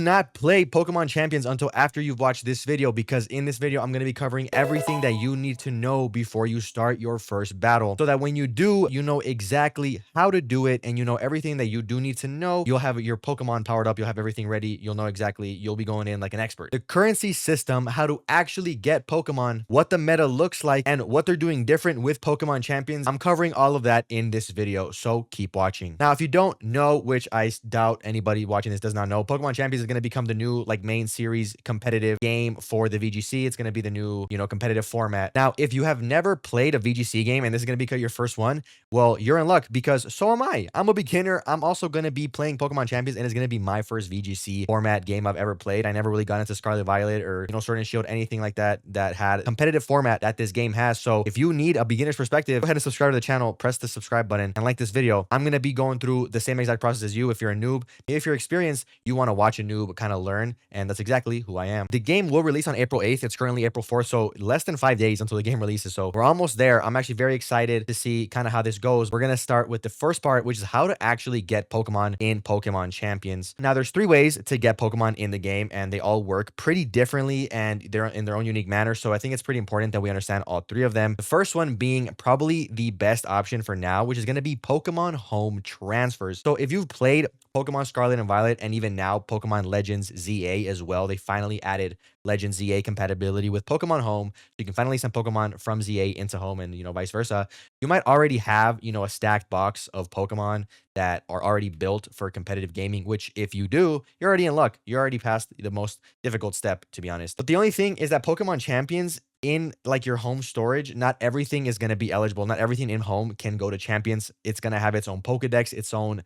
not play Pokemon Champions until after you've watched this video, because in this video, I'm going to be covering everything that you need to know before you start your first battle, so that when you do, you know exactly how to do it, and you know everything that you do need to know. You'll have your Pokemon powered up. You'll have everything ready. You'll know exactly. You'll be going in like an expert. The currency system, how to actually get Pokemon, what the meta looks like, and what they're doing different with Pokemon Champions. I'm covering all of that in this video, so keep watching. Now, if you don't know, which I doubt anybody watching this does not know, Pokemon Champions is going to become the new like main series competitive game for the VGC. It's going to be the new, competitive format. Now, if you have never played a VGC game and this is going to be your first one, well, you're in luck, because so am I. I'm a beginner. I'm also going to be playing Pokemon Champions, and it's going to be my first VGC format game I've ever played. I never really got into Scarlet Violet or, Sword and Shield, anything like that had competitive format that this game has. So if you need a beginner's perspective, go ahead and subscribe to the channel, press the subscribe button, and like this video. I'm going to be going through the same exact process as you. If you're a noob, if you're experienced, you want to watch a noob kind of learn, and that's exactly who I am. The game will release on April 8th. It's currently April 4th, so less than 5 days until the game releases. So we're almost there. I'm actually very excited to see kind of how this goes. We're going to start with the first part, which is how to actually get Pokemon in Pokemon Champions. Now, there's 3 ways to get Pokemon in the game, and they all work pretty differently, and they're in their own unique manner. So I think it's pretty important that we understand all 3 of them. The first one being probably the best option for now, which is going to be Pokemon Home transfers. So if you've played Pokemon Scarlet and Violet, and even now Pokemon Legends ZA as well, they finally added Legends ZA compatibility with Pokemon Home. You can finally send Pokemon from ZA into Home, and vice versa. You might already have a stacked box of Pokemon that are already built for competitive gaming, which if you do, you're already in luck. You're already past the most difficult step, to be honest. But the only thing is that Pokemon Champions, in like your home storage, not everything is going to be eligible. Not everything in home can go to Champions. It's going to have its own Pokedex, its own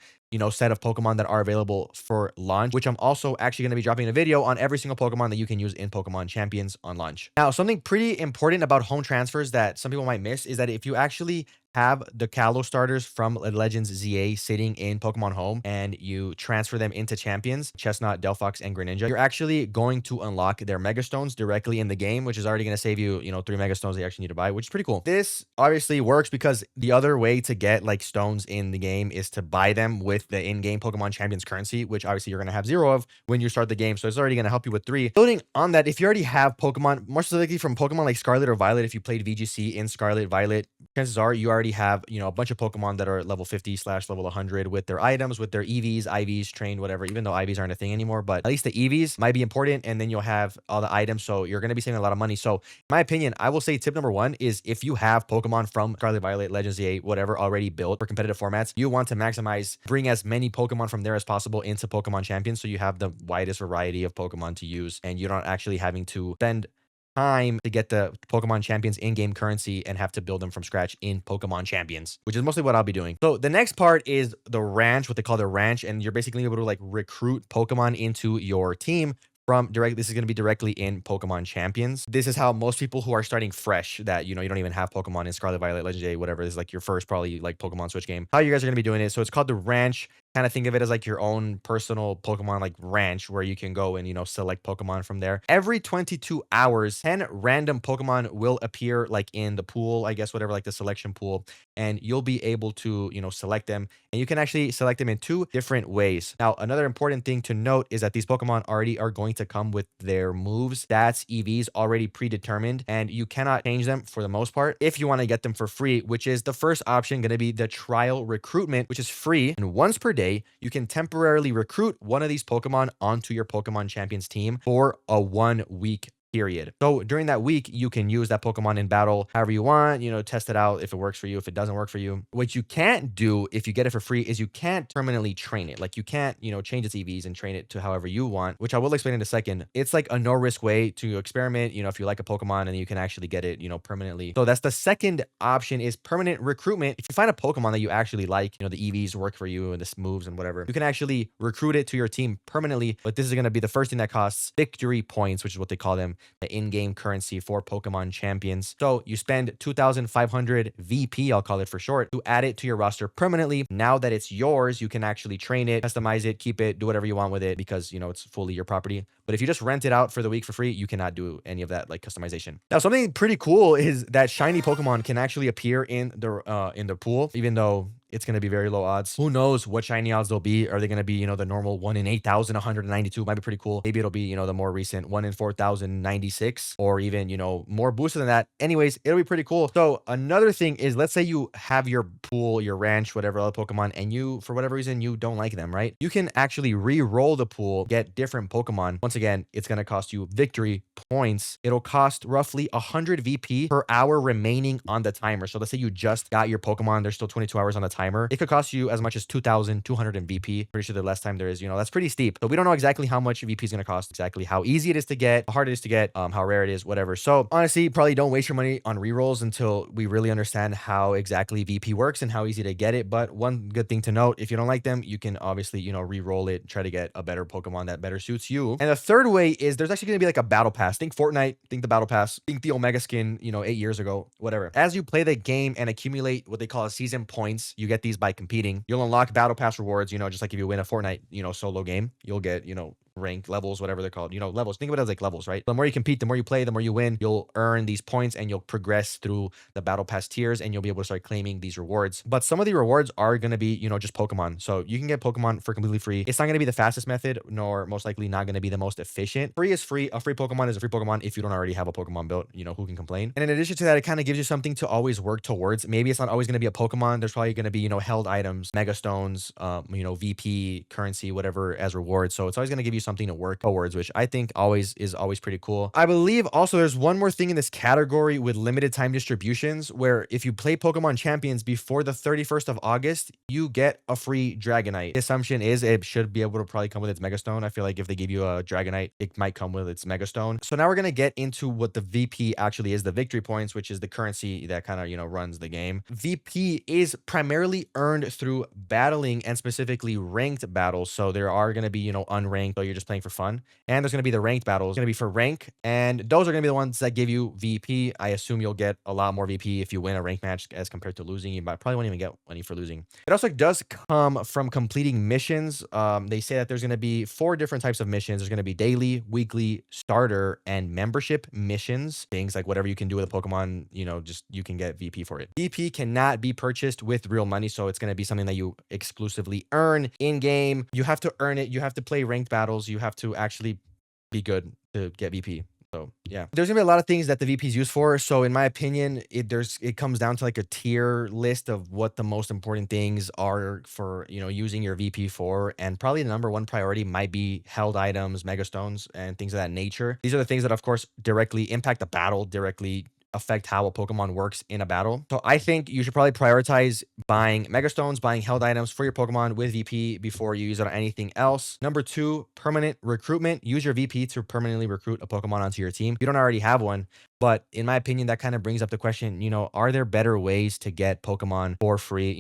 set of Pokemon that are available for launch, which I'm also actually going to be dropping a video on every single Pokemon that you can use in Pokemon Champions on launch. Now, something pretty important about home transfers that some people might miss is that if you actually have the Kalos starters from Legends ZA sitting in Pokemon Home and you transfer them into Champions, Chestnut, Delphox, and Greninja, you're actually going to unlock their Mega Stones directly in the game, which is already going to save you, 3 Mega Stones that you actually need to buy, which is pretty cool. This obviously works because the other way to get like stones in the game is to buy them with the in-game Pokemon Champions currency, which obviously you're going to have 0 of when you start the game. So it's already going to help you with 3. Building on that, if you already have Pokemon, more specifically from Pokemon like Scarlet or Violet, if you played VGC in Scarlet, Violet, chances are you already have, a bunch of Pokemon that are level 50/level 100 with their items, with their EVs, IVs, trained, whatever, even though IVs aren't a thing anymore, but at least the EVs might be important. And then you'll have all the items. So you're going to be saving a lot of money. So in my opinion, I will say tip number 1 is if you have Pokemon from Scarlet, Violet, Legends ZA, whatever, already built for competitive formats, you want to maximize, bring as many Pokemon from there as possible into Pokemon Champions. So you have the widest variety of Pokemon to use, and you're not actually having to spend time to get the Pokemon Champions in-game currency and have to build them from scratch in Pokemon Champions, which is mostly what I'll be doing. So the next part is the ranch, what they call the ranch, and you're basically able to like recruit Pokemon into your team from this is going to be directly in Pokemon Champions. This is how most people who are starting fresh, that you don't even have Pokemon in Scarlet, Violet, Legend A, whatever, this is like your first probably like Pokemon Switch game, how you guys are going to be doing it. So it's called the ranch. Kind of think of it as like your own personal Pokemon like ranch, where you can go and select Pokemon from there. Every 22 hours 10 random Pokemon will appear like in the pool, I guess, whatever, like the selection pool, and you'll be able to select them, and you can actually select them in 2 different ways. Now, another important thing to note is that these Pokemon already are going to come with their moves, stats, EVs already predetermined, and you cannot change them for the most part if you want to get them for free, which is the first option going to be the trial recruitment, which is free, and once per day you can temporarily recruit one of these Pokemon onto your Pokemon Champions team for a 1-week period. So during that week, you can use that Pokemon in battle however you want, test it out if it works for you, if it doesn't work for you. What you can't do if you get it for free is you can't permanently train it. Like you can't, change its EVs and train it to however you want, which I will explain in a second. It's like a no risk way to experiment, if you like a Pokemon, and you can actually get it, permanently. So that's the second option, is permanent recruitment. If you find a Pokemon that you actually like, the EVs work for you and the moves and whatever, you can actually recruit it to your team permanently. But this is going to be the first thing that costs victory points, which is what they call them, the in-game currency for Pokemon Champions. So you spend 2,500 VP, I'll call it for short, to add it to your roster permanently. Now that it's yours, you can actually train it, customize it, keep it, do whatever you want with it, because it's fully your property. But if you just rent it out for the week for free, you cannot do any of that like customization. Now, something pretty cool is that shiny Pokemon can actually appear in the pool, even though it's going to be very low odds. Who knows what shiny odds they'll be? Are they going to be, the normal 1 in 8,192? Might be pretty cool. Maybe it'll be, the more recent 1 in 4,096, or even, more boosted than that. Anyways, it'll be pretty cool. So another thing is, let's say you have your pool, your ranch, whatever other Pokemon, and you, for whatever reason, you don't like them, right? You can actually re-roll the pool, get different Pokemon. Once again, it's going to cost you victory points. It'll cost roughly 100 VP per hour remaining on the timer. So let's say you just got your Pokemon, there's still 22 hours on the timer. It could cost you as much as 2,200 in VP. Pretty sure the less time there is, that's pretty steep. But we don't know exactly how much VP is going to cost, exactly how easy it is to get, how hard it is to get, how rare it is, whatever. So honestly, probably don't waste your money on rerolls until we really understand how exactly VP works and how easy to get it. But one good thing to note, if you don't like them, you can obviously, re-roll it, try to get a better Pokemon that better suits you. And the third way is there's actually going to be like a battle pass. Think Fortnite, think the battle pass, think the Omega skin, 8 years ago, whatever. As you play the game and accumulate what they call season points, you get these by competing. You'll unlock battle pass rewards, just like if you win a Fortnite, solo game, you'll get, rank levels, whatever they're called, levels. Think of it as like levels, right? The more you compete, the more you play, the more you win, you'll earn these points and you'll progress through the battle pass tiers and you'll be able to start claiming these rewards. But some of the rewards are going to be, just Pokemon. So you can get Pokemon for completely free. It's not going to be the fastest method, nor most likely not going to be the most efficient. Free is free. A free Pokemon is a free Pokemon if you don't already have a Pokemon built, who can complain? And in addition to that, it kind of gives you something to always work towards. Maybe it's not always going to be a Pokemon. There's probably going to be, held items, Mega Stones, VP, currency, whatever as rewards. So it's always going to give you something to work towards, which I think is always pretty cool. I believe also there's one more thing in this category with limited time distributions, where if you play Pokemon Champions before the 31st of August, you get a free Dragonite. The assumption is it should be able to probably come with its Mega Stone. I feel like if they give you a Dragonite, it might come with its Mega Stone. So now we're going to get into what the VP actually is, the victory points, which is the currency that kind of, runs the game. VP is primarily earned through battling, and specifically ranked battles. So there are going to be, unranked, so you're just playing for fun. And there's going to be the ranked battles, going to be for rank. And those are going to be the ones that give you VP. I assume you'll get a lot more VP if you win a rank match as compared to losing. You probably won't even get any for losing. It also does come from completing missions. They say that there's going to be 4 different types of missions. There's going to be daily, weekly, starter, and membership missions. Things like whatever you can do with a Pokemon, just you can get VP for it. VP cannot be purchased with real money. So it's going to be something that you exclusively earn in game. You have to earn it. You have to play ranked battles. You have to actually be good to get VP. So yeah, there's gonna be a lot of things that the VP is used for. So in my opinion, it comes down to like a tier list of what the most important things are for, using your VP for. And probably the number one priority might be held items, Mega Stones, and things of that nature. These are the things that of course directly impact the battle, directly affect how a Pokemon works in a battle. So I think you should probably prioritize buying Mega Stones, buying held items for your Pokemon with VP before you use it on anything else. Number 2, permanent recruitment. Use your VP to permanently recruit a Pokemon onto your team. You don't already have one. But in my opinion, that kind of brings up the question, are there better ways to get Pokemon for free,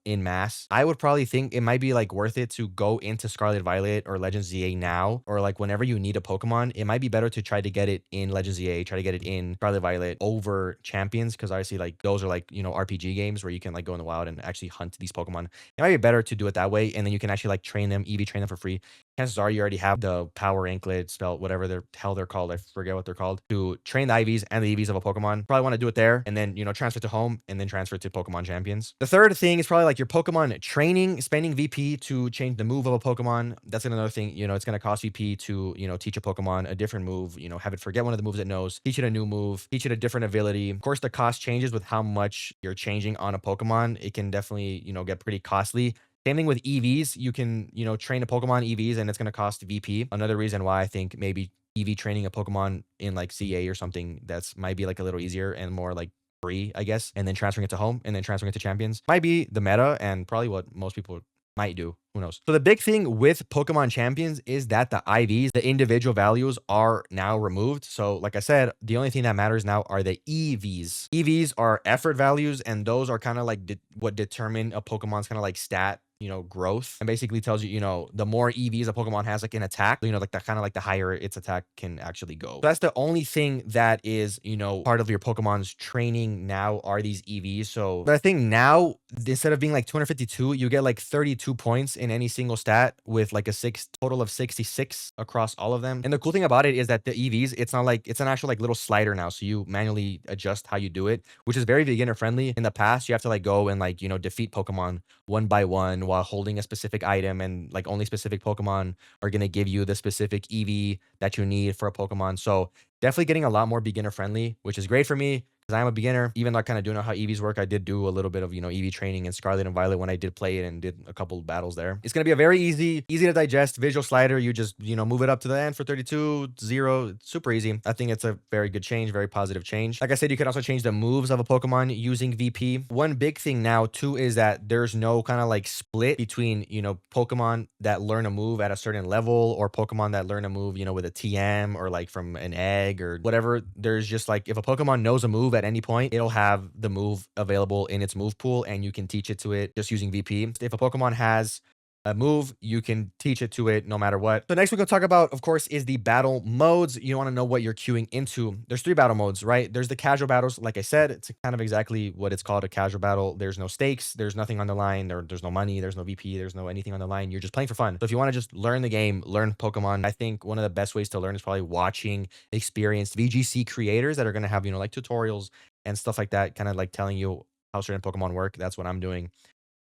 in mass? I would probably think it might be like worth it to go into Scarlet Violet or Legends ZA now, or like whenever you need a Pokemon, it might be better to try to get it in Legends ZA, try to get it in Scarlet Violet over Champions, because obviously like those are like, RPG games where you can like go in the wild and actually hunt these Pokemon. It might be better to do it that way, and then you can actually like train them, EV train them for free. Chances are you already have the power anklet, spell, whatever the hell they're called. I forget what they're called, to train the IVs and the EVs of a Pokemon. Probably want to do it there and then, transfer to home and then transfer to Pokemon Champions. The third thing is probably like your Pokemon training, spending VP to change the move of a Pokemon. That's another thing, it's going to cost VP to, teach a Pokemon a different move, have it forget one of the moves it knows, teach it a new move, teach it a different ability. Of course, the cost changes with how much you're changing on a Pokemon. It can definitely, get pretty costly. Same thing with EVs. You can, train a Pokemon EVs and it's going to cost VP. Another reason why I think maybe EV training a Pokemon in like CA or something that's might be like a little easier and more like free, I guess, and then transferring it to home and then transferring it to Champions might be the meta and probably what most people might do. Who knows? So the big thing with Pokemon Champions is that the IVs, the individual values, are now removed. So like I said, the only thing that matters now are the EVs. EVs are effort values, and those are kind of like what determine a Pokemon's kind of like stat growth, and basically tells you, the more EVs a Pokemon has like in attack, like the kind of like the higher its attack can actually go. So that's the only thing that is, part of your Pokemon's training now are these EVs. So, but I think now instead of being like 252, you get like 32 points in any single stat with like a total of 66 across all of them. And the cool thing about it is that the EVs, it's not like it's an actual like little slider now. So you manually adjust how you do it, which is very beginner friendly. In the past, you have to like go and like, defeat Pokemon one by one while holding a specific item, and like only specific Pokemon are going to give you the specific EV that you need for a Pokemon. So definitely getting a lot more beginner friendly, which is great for me because I'm a beginner. Even though I kind of do know how EVs work, I did do a little bit of, EV training in Scarlet and Violet when I did play it and did a couple of battles there. It's going to be a very easy to digest visual slider. You just, move it up to the end for 32, 0. It's super easy. I think it's a very good change, very positive change. Like I said, you can also change the moves of a Pokemon using VP. One big thing now too is that there's no kind of like split between, Pokemon that learn a move at a certain level or Pokemon that learn a move, with a TM or like from an egg or whatever. There's just like, if a Pokemon knows a move at any point, it'll have the move available in its move pool and you can teach it to it just using VP. If a Pokemon has a move, you can teach it to it no matter what. So next we're going to talk about, of course, is the battle modes. You want to know what you're queuing into. There's 3 battle modes, right? There's the casual battles. Like I said, it's kind of exactly what it's called, a casual battle. There's no stakes. There's nothing on the line. There's no money. There's no VP. There's no anything on the line. You're just playing for fun. So if you want to just learn the game, learn Pokemon, I think one of the best ways to learn is probably watching experienced VGC creators that are going to have, like tutorials and stuff like that, kind of like telling you how certain Pokemon work. That's what I'm doing.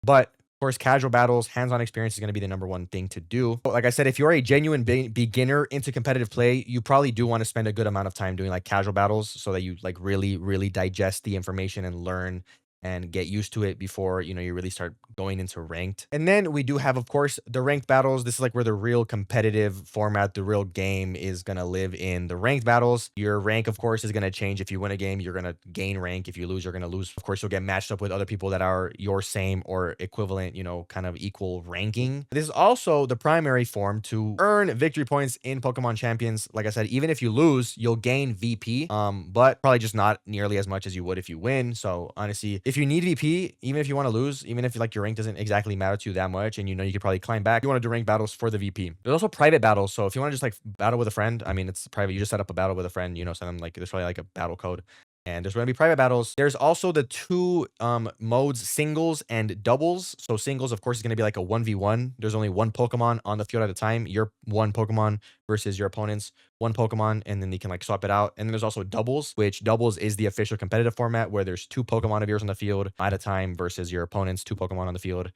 But of course, casual battles, hands-on experience is going to be the number one thing to do. But like I said, if you're a genuine beginner into competitive play, you probably do want to spend a good amount of time doing like casual battles so that you like really, really digest the information and learn and get used to it before, you really start going into ranked. And then we do have, of course, the ranked battles. This is like where the real competitive format, the real game is going to live in the ranked battles. Your rank, of course, is going to change. If you win a game, you're going to gain rank. If you lose, you're going to lose. Of course, you'll get matched up with other people that are your same or equivalent, kind of equal ranking. This is also the primary form to earn victory points in Pokemon Champions. Like I said, even if you lose, you'll gain VP, but probably just not nearly as much as you would if you win. So honestly, if you need VP, even if you want to lose, even if like your rank doesn't exactly matter to you that much, and you could probably climb back, you want to do rank battles for the VP. There's also private battles. So if you want to just like battle with a friend, I mean, it's private. You just set up a battle with a friend, send them like, there's probably like a battle code. And there's going to be private battles. There's also the 2 modes, singles and doubles. So singles, of course, is going to be like a 1v1. There's only one Pokemon on the field at a time. Your one Pokemon versus your opponent's one Pokemon, and then they can like swap it out. And then there's also doubles, which doubles is the official competitive format where there's 2 Pokemon of yours on the field at a time versus your opponent's 2 Pokemon on the field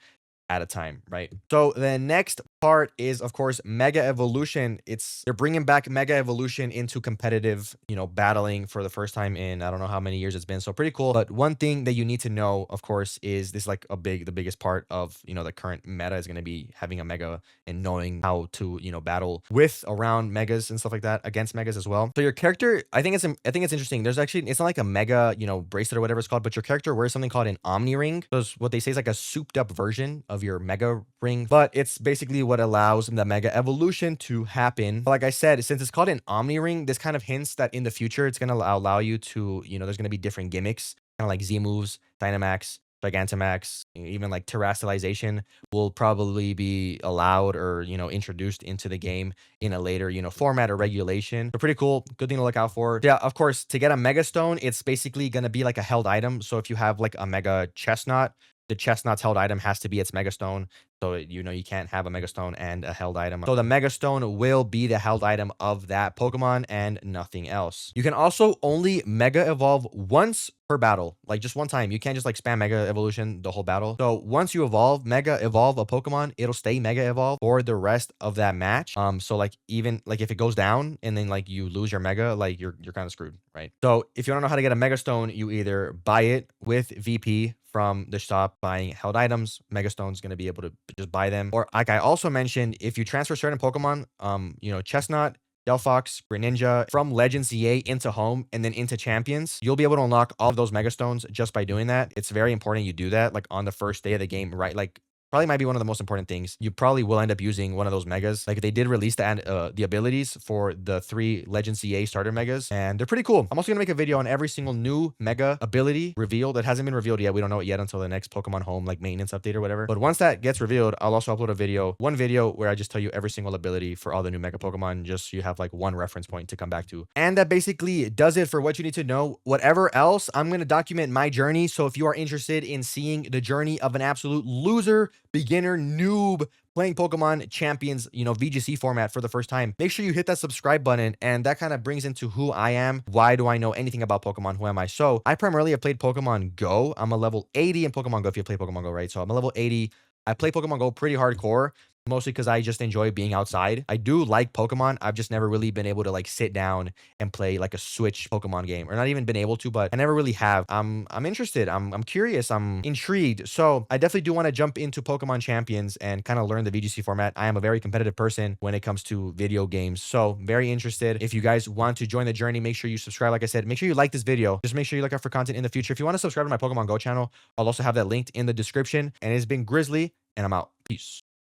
at a time, right? So the next part is, of course, Mega Evolution. They're bringing back Mega Evolution into competitive, battling for the first time in I don't know how many years it's been. So pretty cool. But one thing that you need to know, of course, is this like the biggest part of, the current meta is going to be having a Mega and knowing how to, battle with around Megas and stuff like that against Megas as well. So your character, I think it's interesting. There's actually, it's not like a Mega, bracelet or whatever it's called, but your character wears something called an Omni Ring. So what they say is like a souped up version of your Mega Ring, but it's basically what allows the Mega Evolution to happen. But like I said, since it's called an Omni Ring, this kind of hints that in the future it's going to allow you to, there's going to be different gimmicks, kind of like Z moves, Dynamax, Gigantamax, even like terrestrialization will probably be allowed or, introduced into the game in a later, format or regulation. So pretty cool. Good thing to look out for. Yeah, of course, to get a Mega Stone, it's basically going to be like a held item. So if you have like a Mega Chestnut, the Chestnut's held item has to be its Mega Stone. So, you can't have a Mega Stone and a held item. So the Mega Stone will be the held item of that Pokemon and nothing else. You can also only Mega Evolve once per battle, like just one time. You can't just like spam Mega Evolution the whole battle. So once you Mega Evolve a Pokemon, it'll stay Mega Evolve for the rest of that match. So like even like if it goes down and then like you lose your Mega, like you're kind of screwed, right? So if you don't know how to get a Mega Stone, you either buy it with VP from the shop buying held items. Mega Stone's going to be able to just buy them. Or like I also mentioned, if you transfer certain Pokemon, Chestnut, Delphox, Greninja from Legends EA into home and then into Champions, you'll be able to unlock all of those Mega Stones just by doing that. It's very important you do that like on the first day of the game, right? Like probably might be one of the most important things. You probably will end up using one of those megas. Like, they did release the abilities for the 3 Legend CA starter megas, and they're pretty cool. I'm also gonna make a video on every single new mega ability reveal that hasn't been revealed yet. We don't know it yet until the next Pokemon Home like maintenance update or whatever. But once that gets revealed, I'll also upload a video, one video where I just tell you every single ability for all the new mega Pokemon, just so you have like one reference point to come back to. And that basically does it for what you need to know. Whatever else, I'm gonna document my journey. So if you are interested in seeing the journey of an absolute loser, beginner, noob playing Pokemon Champions, VGC format for the first time, make sure you hit that subscribe button. And that kind of brings into who I am. Why do I know anything about Pokemon? Who am I? So I primarily have played Pokemon Go. I'm a level 80 in Pokemon Go if you play Pokemon Go, right? So I'm a level 80. I play Pokemon Go pretty hardcore, mostly because I just enjoy being outside. I do like Pokemon. I've just never really been able to like sit down and play like a Switch Pokemon game, or not even been able to, but I never really have. I'm interested. I'm curious. I'm intrigued. So I definitely do want to jump into Pokemon Champions and kind of learn the VGC format. I am a very competitive person when it comes to video games. So very interested. If you guys want to join the journey, make sure you subscribe. Like I said, make sure you like this video. Just make sure you look out for content in the future. If you want to subscribe to my Pokemon Go channel, I'll also have that linked in the description. And it's been Grizzly, and I'm out. Peace.